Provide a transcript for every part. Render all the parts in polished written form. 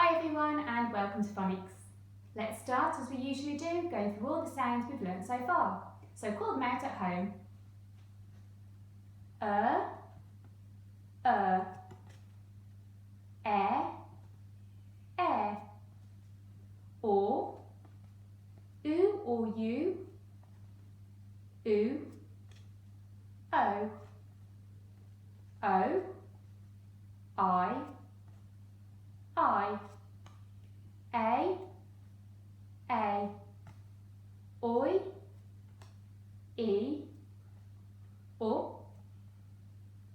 Hi everyone and welcome to Phonics. Let's start as we usually do, going through all the sounds we've learnt so far. So call them out at home. Air, air. Or, oo or you, oo, o. O, I, A, oi, e, up,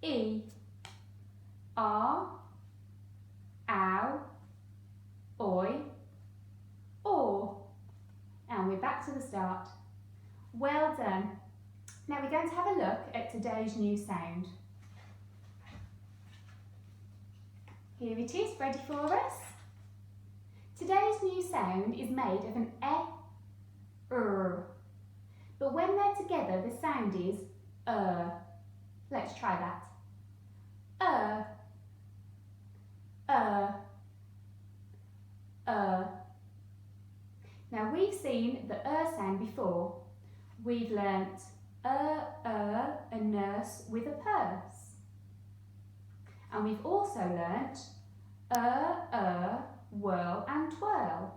e, r, ow, oi, or. And we're back to the start. Well done. Now we're going to have a look at today's new sound. Here it is, ready for us. Today's new sound is made of an r, but when they're together the sound is Let's try that. Now we've seen the sound before. We've learnt a nurse with a purse. And we've also learnt whirl and twirl.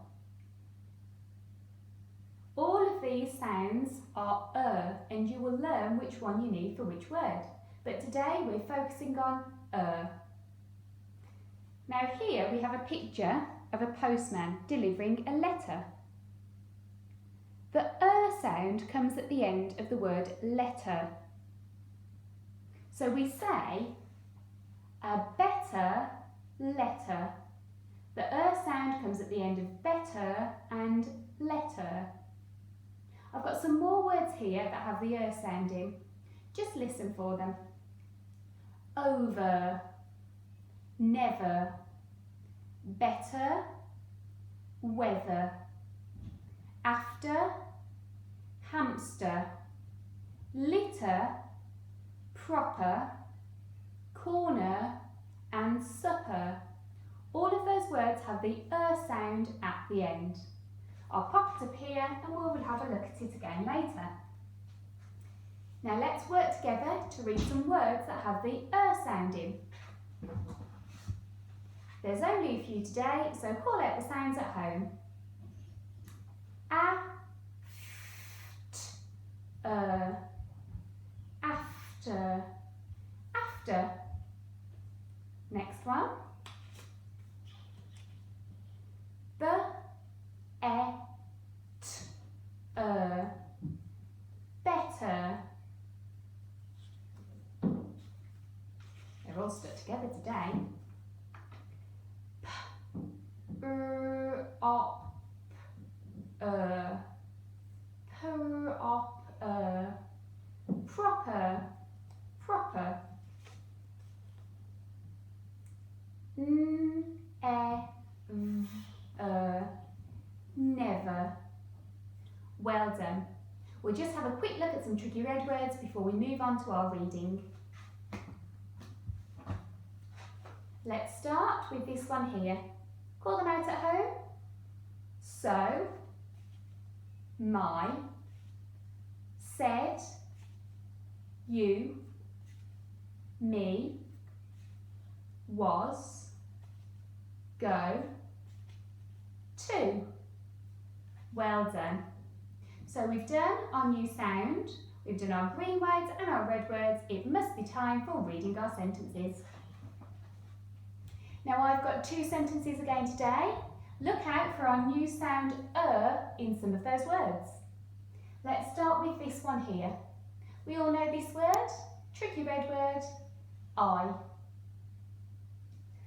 All of these sounds are and you will learn which one you need for which word. But today we're focusing on Now here we have a picture of a postman delivering a letter. The sound comes at the end of the word letter. So we say a better letter. The sound comes at the end of better and letter. I've got some more words here that have the sound in. Just listen for them. Over, never, better, weather, after, hamster, litter, proper, corner and supper. All of those words have the sound at the end. I'll pop it up here and we'll have a look at it again later. Now let's work together to read some words that have the sound in. There's only a few today, so call out the sounds at home. After, after. Next one. Better. They're all stuck together today. Proper, proper. Never. Well done. We'll just have a quick look at some tricky red words before we move on to our reading. Let's start with this one here. Call them out at home. So, my, said, you, me, was, go, to. Well done. So we've done our new sound, we've done our green words and our red words. It must be time for reading our sentences. Now I've got two sentences again today. Look out for our new sound in some of those words. Let's start with this one here. We all know this word, tricky red word, I.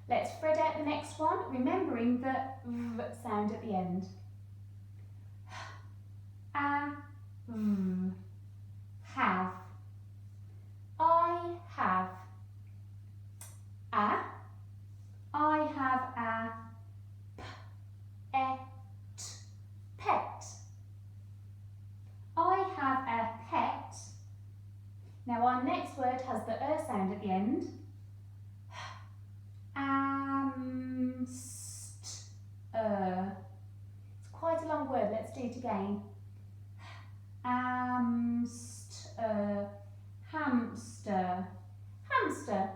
Let's spread out the next one, remembering the v sound at the end. Have. I have. I have a pet. I have a pet. Now our next word has the sound at the end. it again. Hamster, hamster, hamster.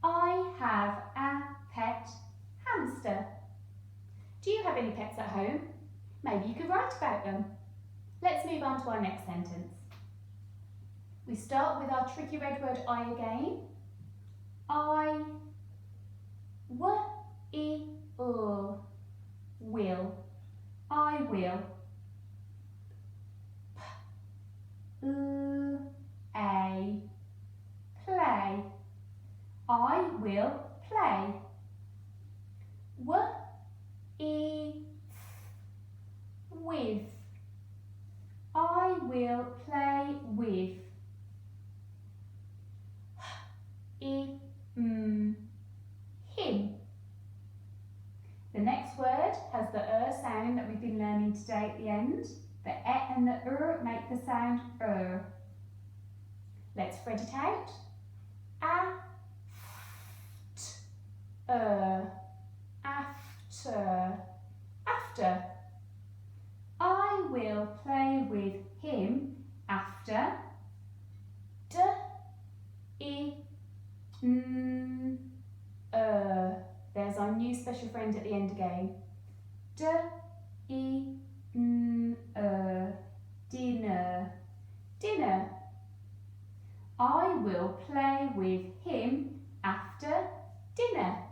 I have a pet hamster. Do you have any pets at home? Maybe you could write about them. Let's move on to our next sentence. We start with our tricky red word I again. I will. I will. Play. I will play. With. I will play with. Him. The next word has the sound that we've been learning today at the end. The and the make the sound Let's spread it out. After. I will play with him after. There's our new special friend at the end again. Dinner. Dinner. I will play with him after dinner.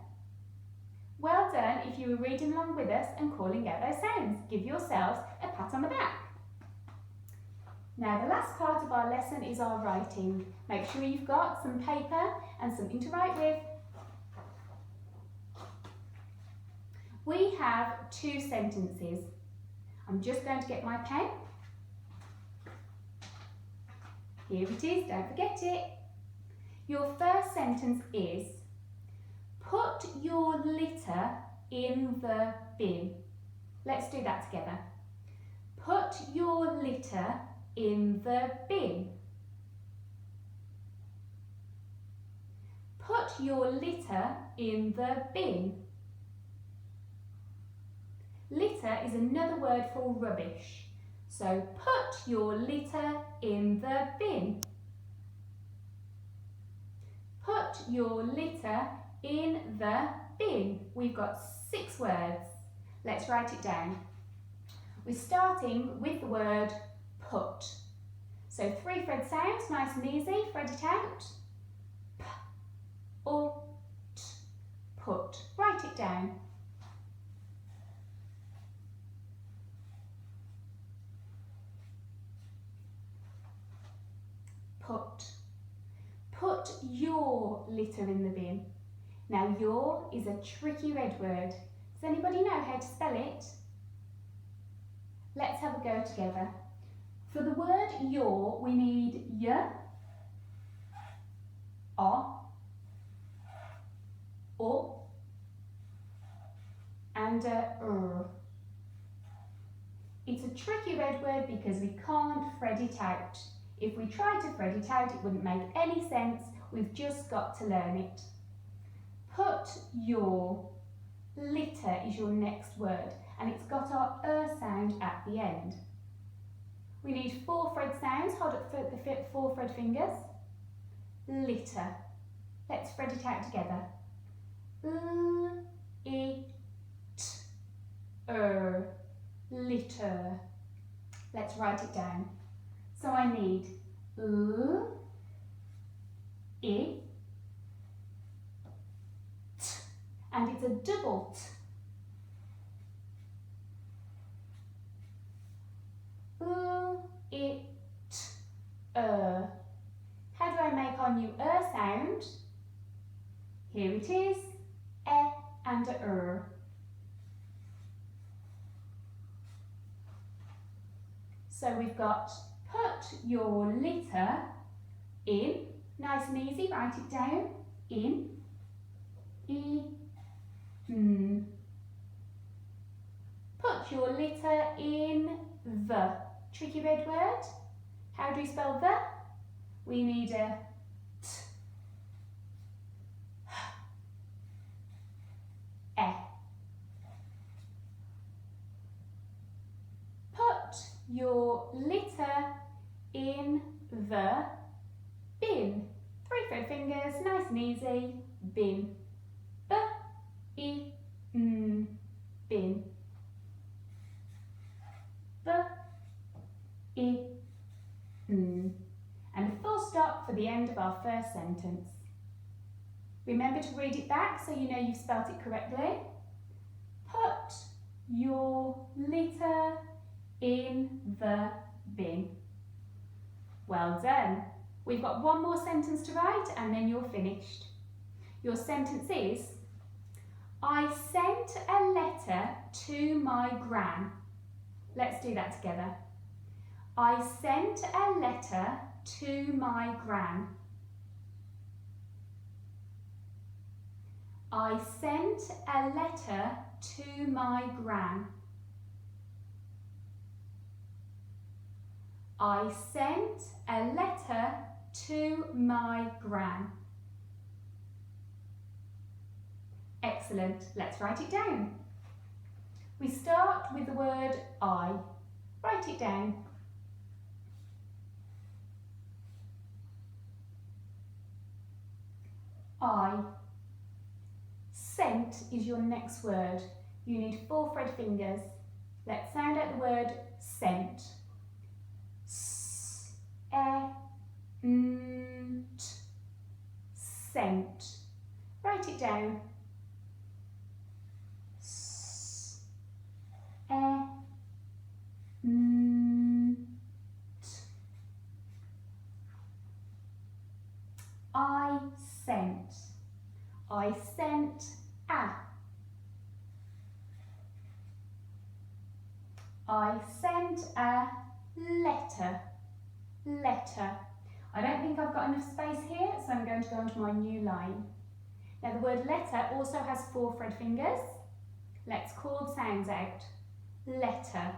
Well done if you were reading along with us and calling out those sounds. Give yourselves a pat on the back. Now the last part of our lesson is our writing. Make sure you've got some paper and something to write with. We have 2 sentences. I'm just going to get my pen. Here it is, don't forget it. Your first sentence is, put your litter in the bin. Let's do that together. Put your litter in the bin. Put your litter in the bin. Litter is another word for rubbish. So put your litter in the bin. Put your litter in the bin. We've got 6 words. Let's write it down. We're starting with the word put. So 3 Fred sounds, nice and easy. Fred it out. P, or, t, put. Write it down. Put. Put your litter in the bin. Now your is a tricky red word. Does anybody know how to spell it? Let's have a go together. For the word your, we need y, o, and It's a tricky red word because we can't thread it out. If we try to thread it out, it wouldn't make any sense. We've just got to learn it. Put your. Litter is your next word, and it's got our sound at the end. We need 4 Fred sounds. Hold up for the 4 Fred fingers. Litter. Let's thread it out together. Litter. Let's write it down. So I need I, t, and it's a double t. I, t, How do I make our new sound? Here it is, e and a So we've got put your litter in, nice and easy, write it down, in, Put your litter in the, tricky red word. How do we spell the? We need a t, h, e. your litter in the bin. 3 thread fingers, nice and easy. Bin. B-I-N. Bin. B-I-N. And a full stop for the end of our first sentence. Remember to read it back so you know you've spelt it correctly. Put your litter in the bin. Well done. We've got one more sentence to write and then you're finished. Your sentence is, I sent a letter to my gran. Let's do that together. I sent a letter to my gran. I sent a letter to my gran. I sent a letter to my gran. Excellent. Let's write it down. We start with the word I. Write it down. I. Sent is your next word. You need 4 thread fingers. Let's sound out the word sent. S-E-N-T. Sent. Write it down. S-E-N-T. I sent. I sent a. I sent a letter. Letter. I don't think I've got enough space here, so I'm going to go onto my new line. Now the word letter also has 4 thread fingers. Let's call the sounds out. Letter.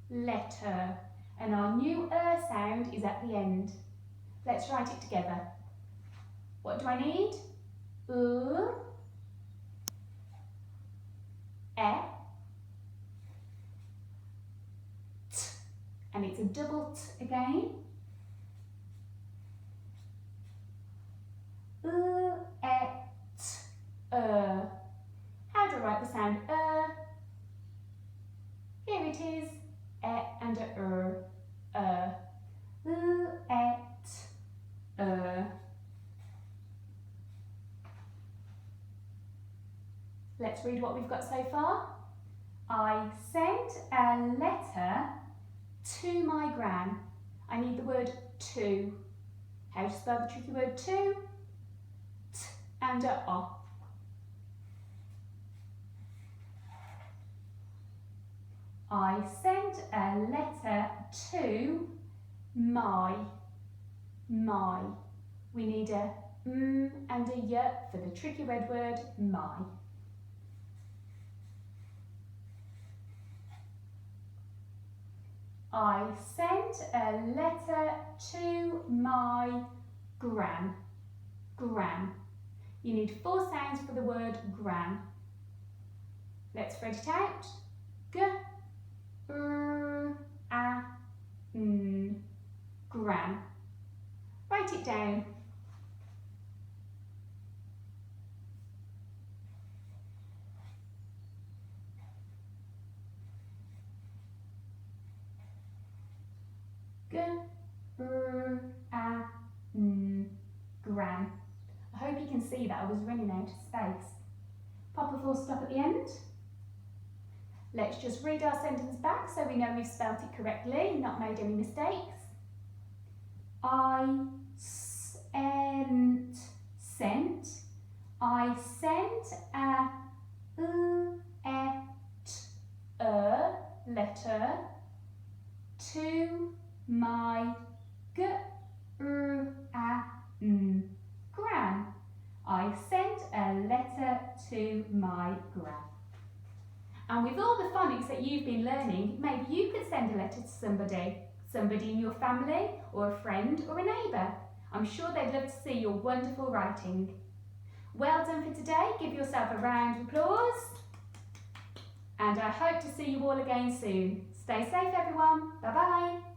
Letter. And our new sound is at the end. Let's write it together. What do I need? T. And it's a double T again. How do I write the sound Here it is, and a Let's read what we've got so far. I sent a letter to my gran. I need the word to. How to spell the tricky word to? T and a O. I sent a letter to my. We need a and a y for the tricky red word my. I sent a letter to my gran. Gran. You need 4 sounds for the word gran. Let's thread it out. G, r, a, n. Gran. Write it down. G, r, a, n. Gran. I hope you can see that I was running out of space. Pop a full stop at the end. Let's just read our sentence back so we know we've spelt it correctly, not made any mistakes. I sent. I sent a letter to my gran. I sent a letter to my gran. And with all the phonics that you've been learning, maybe you could send a letter to somebody in your family, or a friend, or a neighbour. I'm sure they'd love to see your wonderful writing. Well done for today. Give yourself a round of applause. and I hope to see you all again soon. Stay safe everyone. Bye bye.